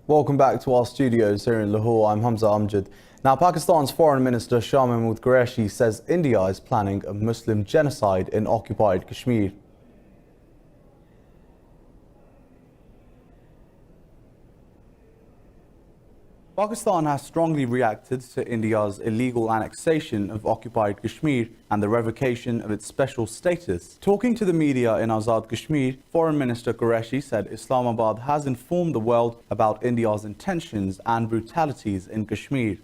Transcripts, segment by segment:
Welcome back to our studios here in Lahore. I'm Hamza Amjad. Now, Pakistan's Foreign Minister Shah Mahmood Qureshi says India is planning a Muslim genocide in occupied Kashmir. Pakistan has strongly reacted to India's illegal annexation of occupied Kashmir and the revocation of its special status. Talking to the media in Azad Kashmir, Foreign Minister Qureshi said Islamabad has informed the world about India's intentions and brutalities in Kashmir.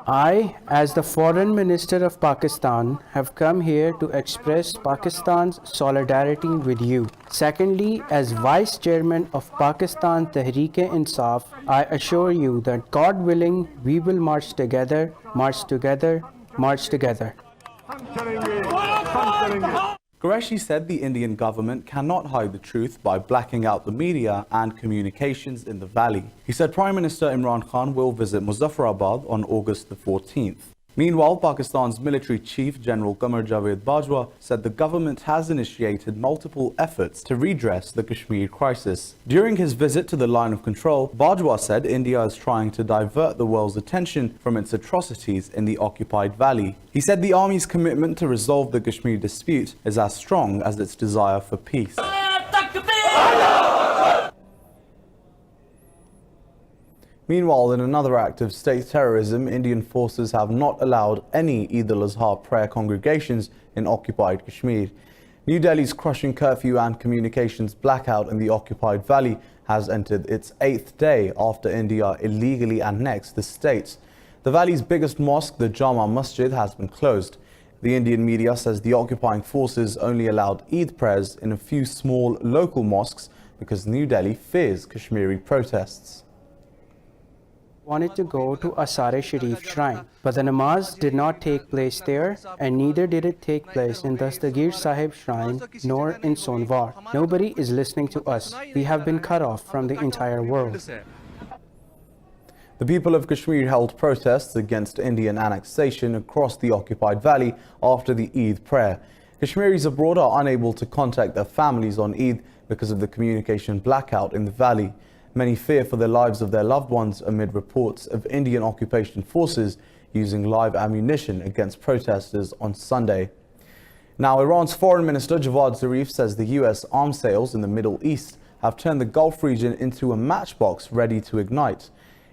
I, as the Foreign Minister of Pakistan, have come here to express Pakistan's solidarity with you. Secondly, as Vice Chairman of Pakistan Tehreek-e-Insaf, I assure you that God willing, we will march together, march together, march together. Qureshi said the Indian government cannot hide the truth by blacking out the media and communications in the valley. He said Prime Minister Imran Khan will visit Muzaffarabad on August the 14th. Meanwhile, Pakistan's military chief, General Qamar Javed Bajwa, said the government has initiated multiple efforts to redress the Kashmir crisis. During his visit to the line of control, Bajwa said India is trying to divert the world's attention from its atrocities in the occupied valley. He said the army's commitment to resolve the Kashmir dispute is as strong as its desire for peace. Meanwhile, in another act of state terrorism, Indian forces have not allowed any Eid al-Azha prayer congregations in occupied Kashmir. New Delhi's crushing curfew and communications blackout in the occupied valley has entered its 8th day after India illegally annexed the state. The valley's biggest mosque, the Jama Masjid, has been closed. The Indian media says the occupying forces only allowed Eid prayers in a few small local mosques because New Delhi fears Kashmiri protests. Wanted to go to Asare Sharif shrine, but the namaz did not take place there, and neither did it take place in Dastagir Sahib shrine nor in Sonwar. Nobody is listening to us. We have been cut off from the entire world. The people of Kashmir held protests against Indian annexation across the occupied valley after the Eid prayer. Kashmiris abroad are unable to contact their families on Eid because of the communication blackout in the valley. Many fear for the lives of their loved ones amid reports of Indian occupation forces using live ammunition against protesters on Sunday. Now, Iran's Foreign Minister Javad Zarif says the US arms sales in the Middle East have turned the Gulf region into a matchbox ready to ignite.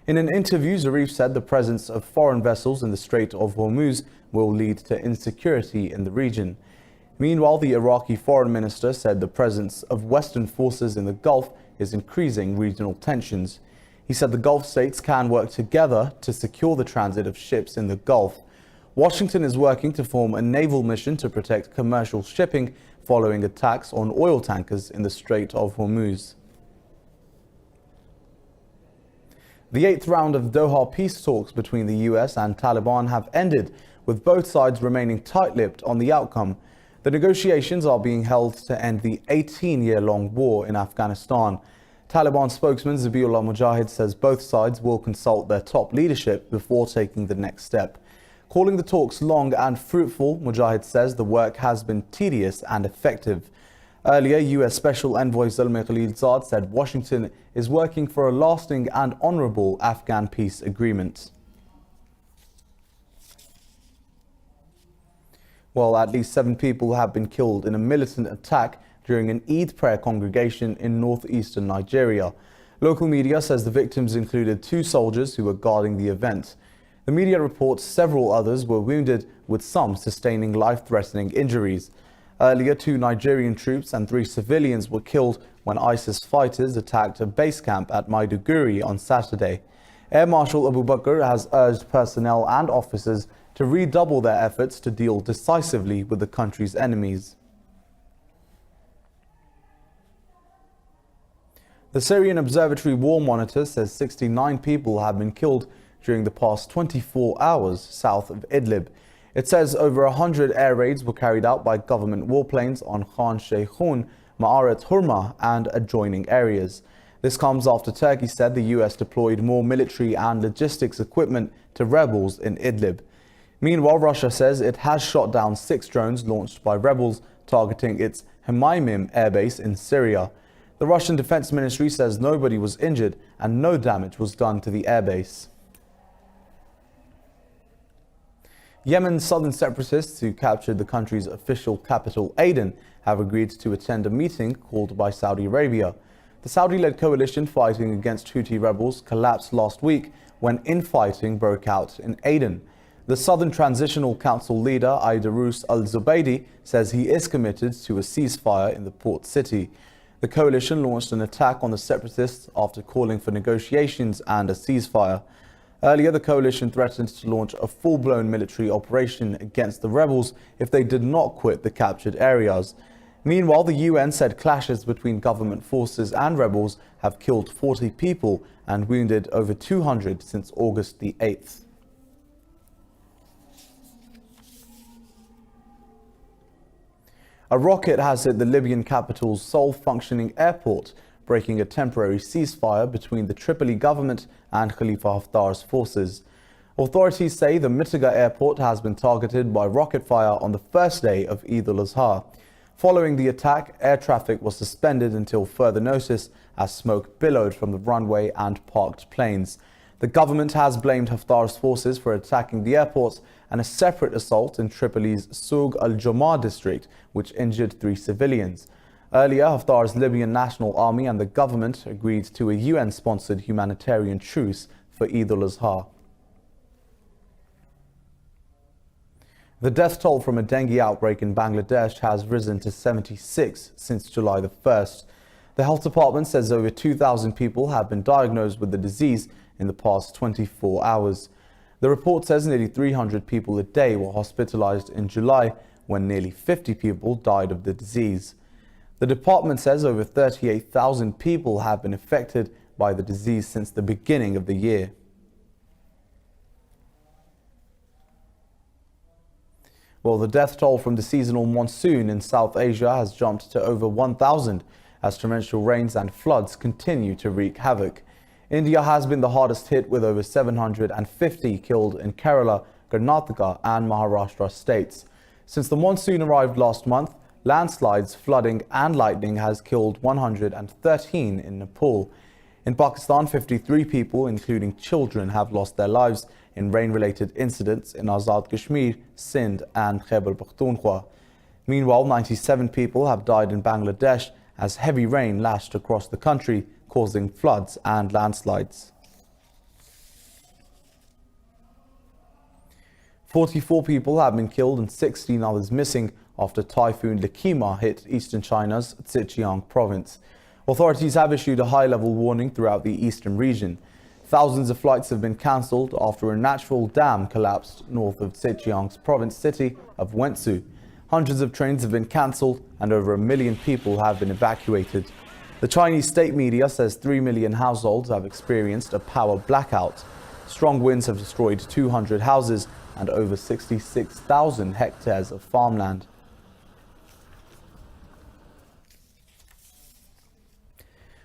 In an interview, Zarif said the presence of foreign vessels in the Strait of Hormuz will lead to insecurity in the region. Meanwhile, the Iraqi Foreign Minister said the presence of Western forces in the Gulf is increasing regional tensions. He said the Gulf states can work together to secure the transit of ships in the Gulf. Washington is working to form a naval mission to protect commercial shipping following attacks on oil tankers in the Strait of Hormuz. The 8th round of Doha peace talks between the US and Taliban have ended, with both sides remaining tight-lipped on the outcome. The negotiations are being held to end the 18-year-long war in Afghanistan. Taliban spokesman Zabiullah Mujahid says both sides will consult their top leadership before taking the next step. Calling the talks long and fruitful, Mujahid says the work has been tedious and effective. Earlier, US Special Envoy Zalmay Khalilzad said Washington is working for a lasting and honorable Afghan peace agreement. Well, at least 7 people have been killed in a militant attack during an Eid prayer congregation in northeastern Nigeria. Local media says the victims included 2 soldiers who were guarding the event. The media reports several others were wounded, with some sustaining life-threatening injuries. Earlier, 2 Nigerian troops and 3 civilians were killed when ISIS fighters attacked a base camp at Maiduguri on Saturday. Air Marshal Abu Bakr has urged personnel and officers to redouble their efforts to deal decisively with the country's enemies. The Syrian Observatory War Monitor says 69 people have been killed during the past 24 hours south of Idlib. It says over 100 air raids were carried out by government warplanes on Khan Sheikhoun, Ma'aret Hurma and adjoining areas. This comes after Turkey said the US deployed more military and logistics equipment to rebels in Idlib. Meanwhile, Russia says it has shot down 6 drones launched by rebels targeting its Hmeimim airbase in Syria. The Russian Defense Ministry says nobody was injured and no damage was done to the airbase. Yemen's southern separatists who captured the country's official capital, Aden, have agreed to attend a meeting called by Saudi Arabia. The Saudi-led coalition fighting against Houthi rebels collapsed last week when infighting broke out in Aden. The Southern Transitional Council leader, Aidarus al-Zubaydi, says he is committed to a ceasefire in the port city. The coalition launched an attack on the separatists after calling for negotiations and a ceasefire. Earlier, the coalition threatened to launch a full-blown military operation against the rebels if they did not quit the captured areas. Meanwhile, the UN said clashes between government forces and rebels have killed 40 people and wounded over 200 since August the 8th. A rocket has hit the Libyan capital's sole functioning airport, breaking a temporary ceasefire between the Tripoli government and Khalifa Haftar's forces. Authorities say the Mitiga airport has been targeted by rocket fire on the first day of Eid al-Adha. Following the attack, air traffic was suspended until further notice as smoke billowed from the runway and parked planes. The government has blamed Haftar's forces for attacking the airport and a separate assault in Tripoli's Soug al-Jomar district, which injured 3 civilians. Earlier, Haftar's Libyan National Army and the government agreed to a UN-sponsored humanitarian truce for Eid al-Adha. The death toll from a dengue outbreak in Bangladesh has risen to 76 since July the 1st. The health department says over 2,000 people have been diagnosed with the disease in the past 24 hours. The report says nearly 300 people a day were hospitalized in July, when nearly 50 people died of the disease. The department says over 38,000 people have been affected by the disease since the beginning of the year. Well, the death toll from the seasonal monsoon in South Asia has jumped to over 1,000 as torrential rains and floods continue to wreak havoc. India has been the hardest hit with over 750 killed in Kerala, Karnataka and Maharashtra states. Since the monsoon arrived last month, landslides, flooding and lightning has killed 113 in Nepal. In Pakistan, 53 people, including children, have lost their lives in rain-related incidents in Azad Kashmir, Sindh and Khyber Pakhtunkhwa. Meanwhile, 97 people have died in Bangladesh as heavy rain lashed across the country, causing floods and landslides. 44 people have been killed and 16 others missing after Typhoon Lakima hit eastern China's Zhejiang province. Authorities have issued a high-level warning throughout the eastern region. Thousands of flights have been cancelled after a natural dam collapsed north of Zhejiang's province city of Wenzhou. Hundreds of trains have been cancelled and over 1 million people have been evacuated. The Chinese state media says 3 million households have experienced a power blackout. Strong winds have destroyed 200 houses and over 66,000 hectares of farmland.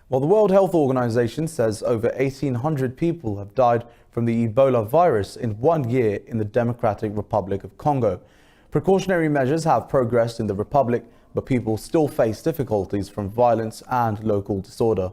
Well, the World Health Organization says over 1,800 people have died from the Ebola virus in 1 year in the Democratic Republic of Congo. Precautionary measures have progressed in the republic, but people still face difficulties from violence and local disorder.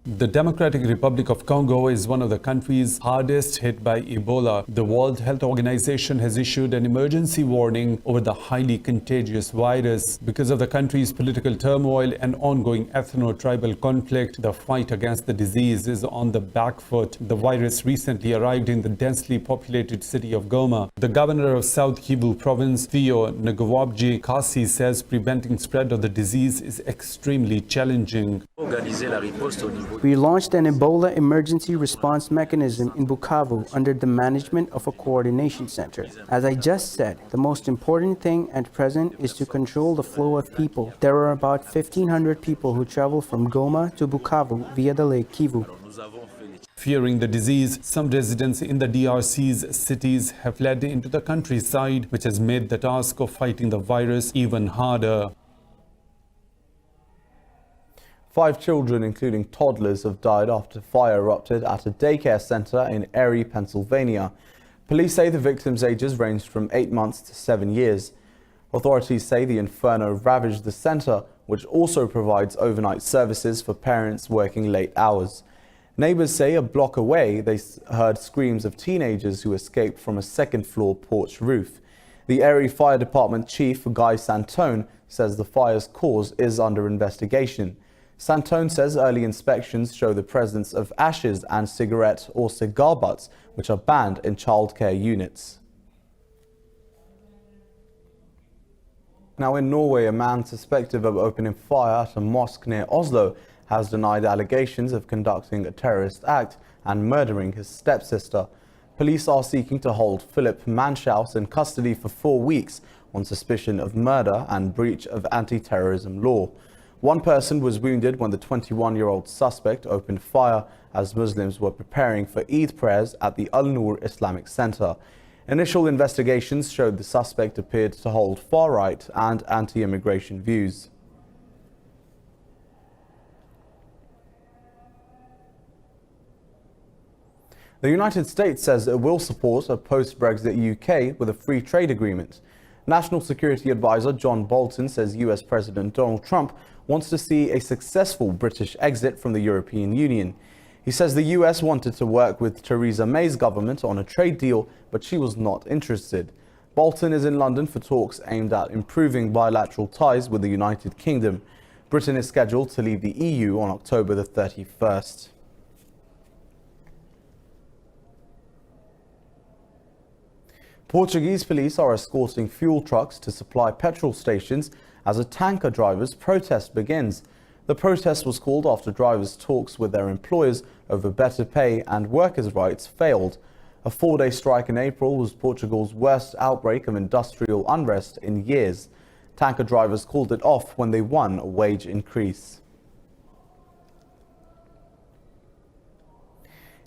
The Democratic Republic of Congo is one of the countries hardest hit by Ebola. The World Health Organization has issued an emergency warning over the highly contagious virus. Because of the country's political turmoil and ongoing ethno-tribal conflict, the fight against the disease is on the back foot. The virus recently arrived in the densely populated city of Goma. The governor of South Kivu province, Theo Ngwabji Kasi, says preventing spread of the disease is extremely challenging. We launched an Ebola emergency response mechanism in Bukavu under the management of a coordination center. As I just said, the most important thing at present is to control the flow of people. There are about 1,500 people who travel from Goma to Bukavu via the Lake Kivu. Fearing the disease, some residents in the DRC's cities have fled into the countryside, which has made the task of fighting the virus even harder. 5 children, including toddlers, have died after fire erupted at a daycare center in Erie, Pennsylvania. Police say the victims' ages ranged from 8 months to 7 years. Authorities say the inferno ravaged the center, which also provides overnight services for parents working late hours. Neighbors say a block away they heard screams of teenagers who escaped from a second-floor porch roof. The Erie Fire Department Chief, Guy Santone, says the fire's cause is under investigation. Santone says early inspections show the presence of ashes and cigarette or cigar butts, which are banned in childcare units. Now in Norway, a man suspected of opening fire at a mosque near Oslo has denied allegations of conducting a terrorist act and murdering his stepsister. Police are seeking to hold Philip Manshaus in custody for 4 weeks on suspicion of murder and breach of anti-terrorism law. One person was wounded when the 21-year-old suspect opened fire as Muslims were preparing for Eid prayers at the Al-Noor Islamic Center. Initial investigations showed the suspect appeared to hold far-right and anti-immigration views. The United States says it will support a post-Brexit UK with a free trade agreement. National Security Advisor John Bolton says US President Donald Trump wants to see a successful British exit from the European Union. He says the US wanted to work with Theresa May's government on a trade deal, but she was not interested. Bolton is in London for talks aimed at improving bilateral ties with the United Kingdom. Britain is scheduled to leave the EU on October the 31st. Portuguese police are escorting fuel trucks to supply petrol stations as a tanker driver's protest begins. The protest was called after drivers' talks with their employers over better pay and workers' rights failed. A 4-day strike in April was Portugal's worst outbreak of industrial unrest in years. Tanker drivers called it off when they won a wage increase.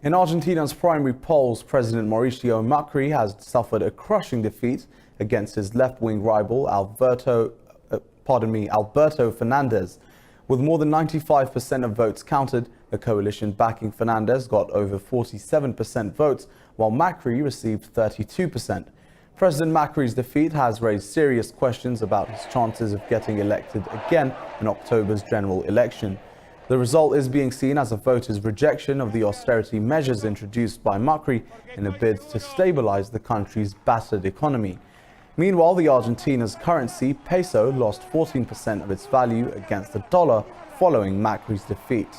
In Argentina's primary polls, President Mauricio Macri has suffered a crushing defeat against his left-wing rival Alberto Fernandez. With more than 95% of votes counted, the coalition backing Fernandez got over 47% votes, while Macri received 32%. President Macri's defeat has raised serious questions about his chances of getting elected again in October's general election. The result is being seen as a voters' rejection of the austerity measures introduced by Macri in a bid to stabilize the country's battered economy. Meanwhile, the Argentina's currency, peso, lost 14% of its value against the dollar following Macri's defeat.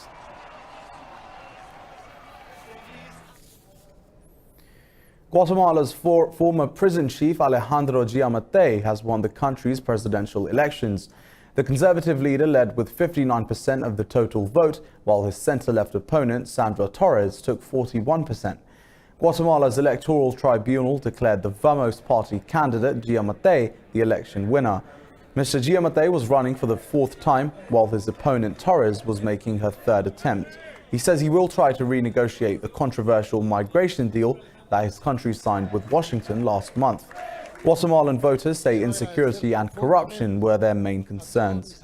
Guatemala's former prison chief Alejandro Giammattei has won the country's presidential elections. The conservative leader led with 59% of the total vote, while his center-left opponent, Sandra Torres, took 41%. Guatemala's electoral tribunal declared the Vamos party candidate, Giammattei, the election winner. Mr. Giammattei was running for the 4th time, while his opponent, Torres, was making her 3rd attempt. He says he will try to renegotiate the controversial migration deal that his country signed with Washington last month. Guatemalan voters say insecurity and corruption were their main concerns.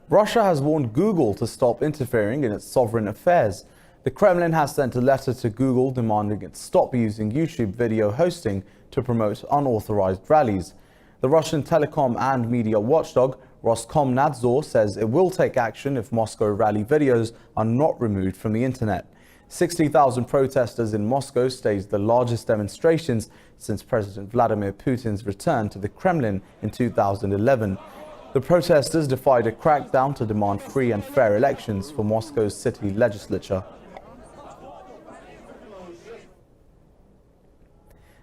Russia has warned Google to stop interfering in its sovereign affairs. The Kremlin has sent a letter to Google demanding it stop using YouTube video hosting to promote unauthorized rallies. The Russian telecom and media watchdog Roskomnadzor says it will take action if Moscow rally videos are not removed from the internet. 60,000 protesters in Moscow staged the largest demonstrations since President Vladimir Putin's return to the Kremlin in 2011. The protesters defied a crackdown to demand free and fair elections for Moscow's city legislature.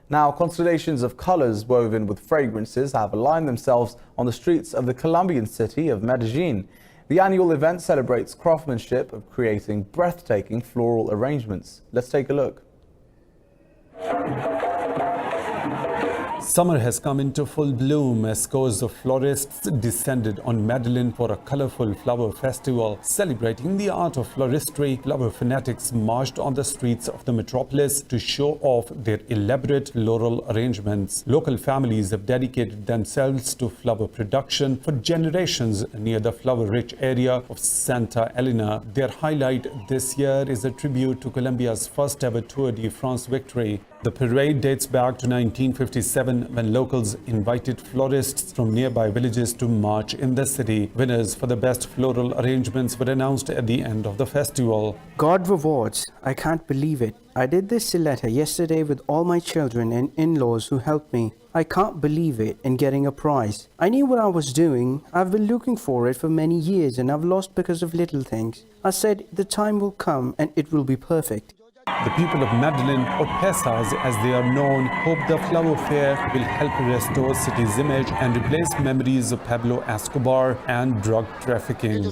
Now, constellations of colors woven with fragrances have aligned themselves on the streets of the Colombian city of Medellin. The annual event celebrates craftsmanship of creating breathtaking floral arrangements. Let's take a look. Summer has come into full bloom as scores of florists descended on Medellin for a colorful flower festival. Celebrating the art of floristry, flower fanatics marched on the streets of the metropolis to show off their elaborate floral arrangements. Local families have dedicated themselves to flower production for generations near the flower-rich area of Santa Elena. Their highlight this year is a tribute to Colombia's first ever Tour de France victory. The parade dates back to 1957 when locals invited florists from nearby villages to march in the city. Winners for the best floral arrangements were announced at the end of the festival. God rewards. I can't believe it. I did this letter yesterday with all my children and in-laws who helped me. I can't believe it in getting a prize. I knew what I was doing. I've been looking for it for many years and I've lost because of little things. I said the time will come and it will be perfect. The people of Medellin, or Pesas as they are known, hope the flower fair will help restore city's image and replace memories of Pablo Escobar and drug trafficking.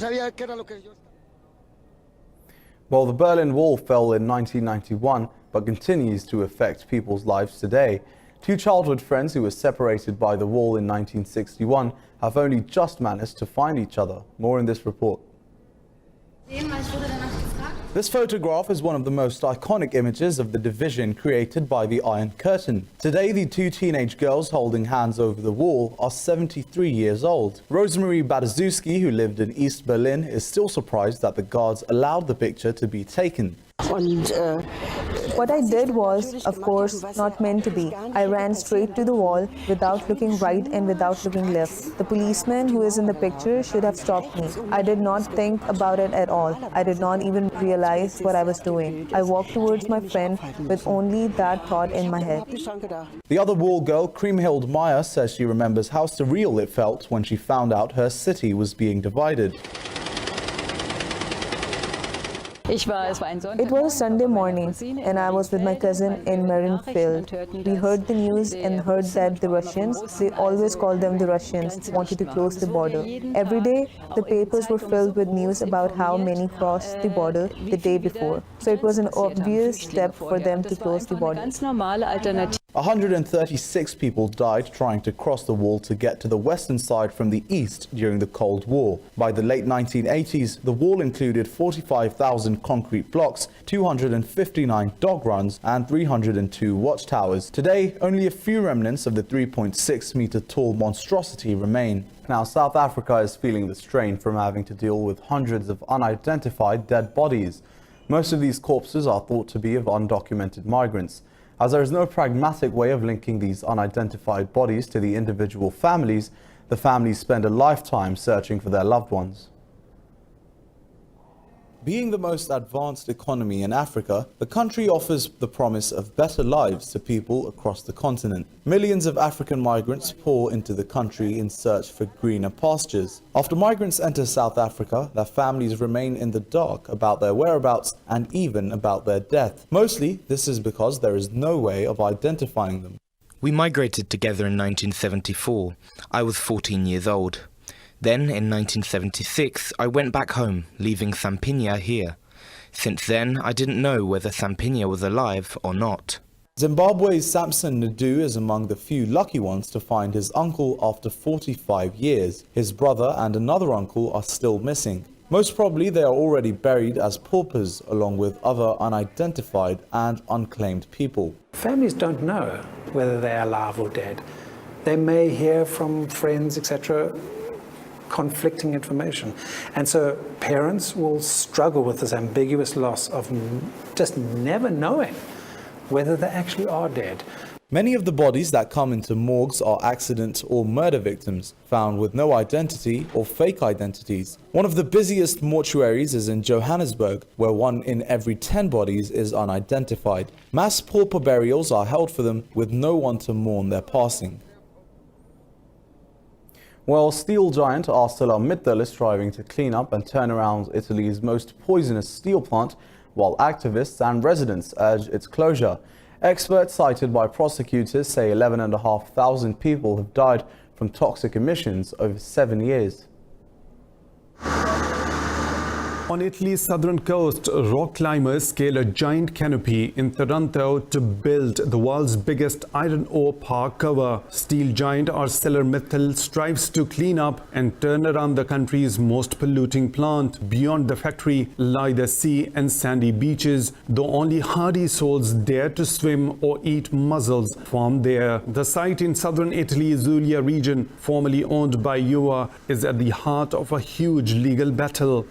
Well, the Berlin Wall fell in 1991, but continues to affect people's lives today. Two childhood friends who were separated by the wall in 1961 have only just managed to find each other. More in this report. This photograph is one of the most iconic images of the division created by the Iron Curtain. Today, the two teenage girls holding hands over the wall are 73 years old. Rosemarie Badaszewski, who lived in East Berlin, is still surprised that the guards allowed the picture to be taken. What I did was, of course, not meant to be. I ran straight to the wall without looking right and without looking left. The policeman who is in the picture should have stopped me. I did not think about it at all. I did not even realize what I was doing. I walked towards my friend with only that thought in my head. The other wall girl, Kriemhild Meyer, says she remembers how surreal it felt when she found out her city was being divided. It was a Sunday morning and I was with my cousin in Marienfeld. We heard the news and heard that the Russians, they always call them the Russians, wanted to close the border. Every day the papers were filled with news about how many crossed the border the day before. So it was an obvious step for them to close the border. 136 people died trying to cross the wall to get to the western side from the east during the Cold War. By the late 1980s, the wall included 45,000 concrete blocks, 259 dog runs, and 302 watchtowers. Today, only a few remnants of the 3.6-meter tall monstrosity remain. Now, South Africa is feeling the strain from having to deal with hundreds of unidentified dead bodies. Most of these corpses are thought to be of undocumented migrants. As there is no pragmatic way of linking these unidentified bodies to the individual families, the families spend a lifetime searching for their loved ones. Being the most advanced economy in Africa, the country offers the promise of better lives to people across the continent. Millions of African migrants pour into the country in search for greener pastures. After migrants enter South Africa, their families remain in the dark about their whereabouts and even about their death. Mostly, this is because there is no way of identifying them. We migrated together in 1974. I was 14 years old. Then, in 1976, I went back home, leaving Sampinia here. Since then, I didn't know whether Sampinia was alive or not. Zimbabwe's Samson Nadu is among the few lucky ones to find his uncle after 45 years. His brother and another uncle are still missing. Most probably they are already buried as paupers, along with other unidentified and unclaimed people. Families don't know whether they are alive or dead. They may hear from friends, etc., conflicting information. And so parents will struggle with this ambiguous loss of just never knowing whether they actually are dead. Many of the bodies that come into morgues are accident or murder victims, found with no identity or fake identities. One of the busiest mortuaries is in Johannesburg, where 1 in every 10 bodies is unidentified. Mass pauper burials are held for them with no one to mourn their passing. Well, steel giant ArcelorMittal is striving to clean up and turn around Italy's most poisonous steel plant, while activists and residents urge its closure. Experts cited by prosecutors say 11,500 people have died from toxic emissions over 7 years. On Italy's southern coast, rock climbers scale a giant canopy in Taranto to build the world's biggest iron ore park cover. Steel giant ArcelorMittal strives to clean up and turn around the country's most polluting plant. Beyond the factory lie the sea and sandy beaches, though only hardy souls dare to swim or eat mussels from there. The site in southern Italy's Zulia region, formerly owned by UA, is at the heart of a huge legal battle.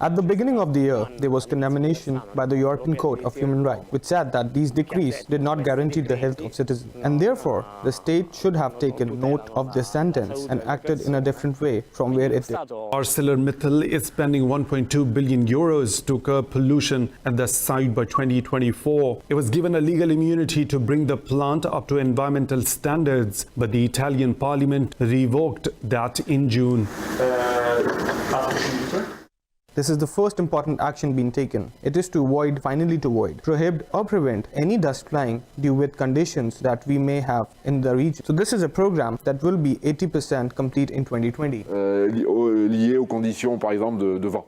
At the beginning of the year, there was condemnation by the European Court of Human Rights, which said that these decrees did not guarantee the health of citizens, and therefore the state should have taken note of this sentence and acted in a different way from where it did. ArcelorMittal is spending 1.2 billion euros to curb pollution at the site by 2024. It was given a legal immunity to bring the plant up to environmental standards, but the Italian parliament revoked that in June. This is the first important action being taken. It is to avoid, prohibit or prevent any dust flying due with conditions that we may have in the region. So this is a program that will be 80% complete in 2020. Lié aux conditions, par exemple, de vent.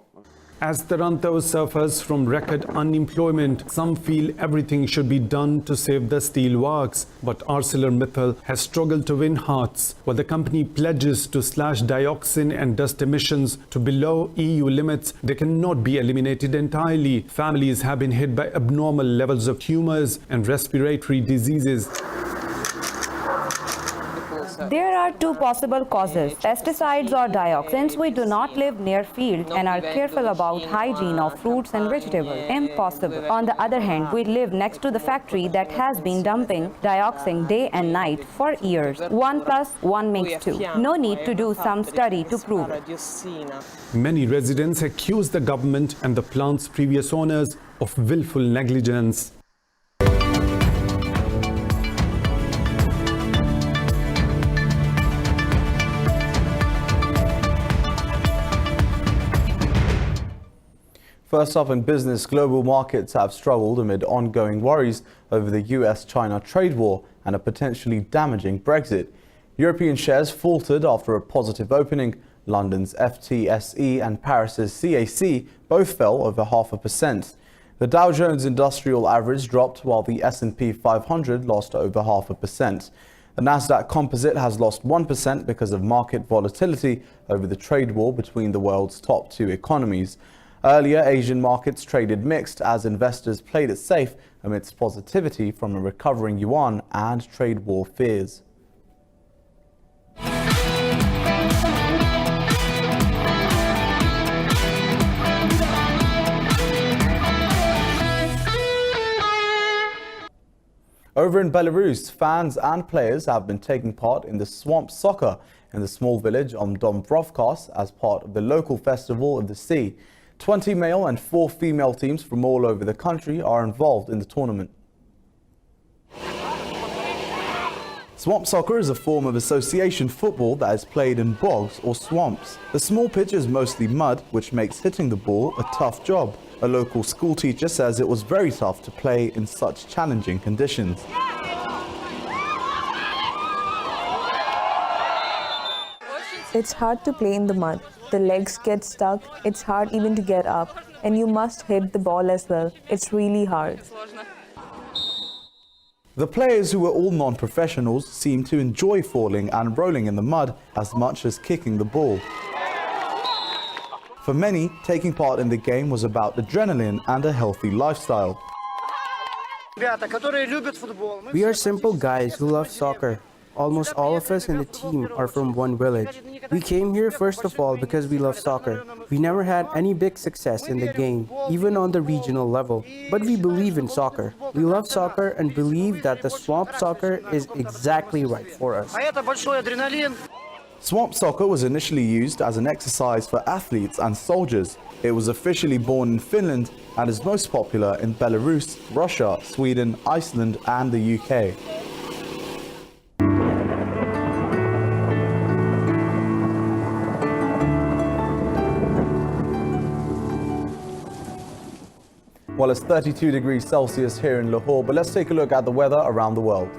As Taranto suffers from record unemployment, some feel everything should be done to save the steel works. But ArcelorMittal has struggled to win hearts. While the company pledges to slash dioxin and dust emissions to below EU limits, they cannot be eliminated entirely. Families have been hit by abnormal levels of tumors and respiratory diseases. There are two possible causes, pesticides or dioxins. Since we do not live near fields and are careful about hygiene of fruits and vegetables, impossible. On the other hand, we live next to the factory that has been dumping dioxin day and night for years. 1 + 1 makes 2. No need to do some study to prove it. Many residents accuse the government and the plant's previous owners of willful negligence. First up in business, global markets have struggled amid ongoing worries over the US-China trade war and a potentially damaging Brexit. European shares faltered after a positive opening. London's FTSE and Paris's CAC both fell over 0.5%. The Dow Jones Industrial Average dropped while the S&P 500 lost over 0.5%. The Nasdaq Composite has lost 1% because of market volatility over the trade war between the world's top two economies. Earlier, Asian markets traded mixed as investors played it safe amidst positivity from a recovering yuan and trade war fears. Over in Belarus, fans and players have been taking part in the swamp soccer in the small village of Dombrovkas as part of the local festival of the sea. 20 male and 4 female teams from all over the country are involved in the tournament. Swamp soccer is a form of association football that is played in bogs or swamps. The small pitch is mostly mud, which makes hitting the ball a tough job. A local school teacher says it was very tough to play in such challenging conditions. It's hard to play in the mud. The legs get stuck, it's hard even to get up, and you must hit the ball as well. It's really hard. The players, who were all non-professionals, seemed to enjoy falling and rolling in the mud as much as kicking the ball. For many, taking part in the game was about adrenaline and a healthy lifestyle. We are simple guys who love soccer. Almost all of us in the team are from one village. We came here first of all because we love soccer. We never had any big success in the game, even on the regional level. But we believe in soccer. We love soccer and believe that the swamp soccer is exactly right for us. Swamp soccer was initially used as an exercise for athletes and soldiers. It was officially born in Finland and is most popular in Belarus, Russia, Sweden, Iceland and the UK. Well, it's 32 degrees Celsius here in Lahore, but let's take a look at the weather around the world.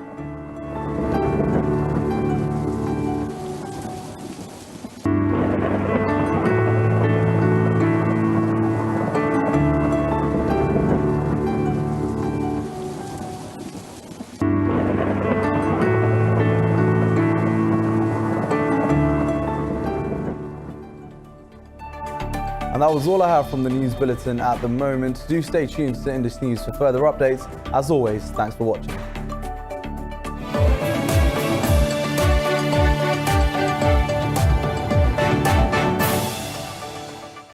And that was all I have from the news bulletin at the moment. Do stay tuned to Indus News for further updates. As always, thanks for watching.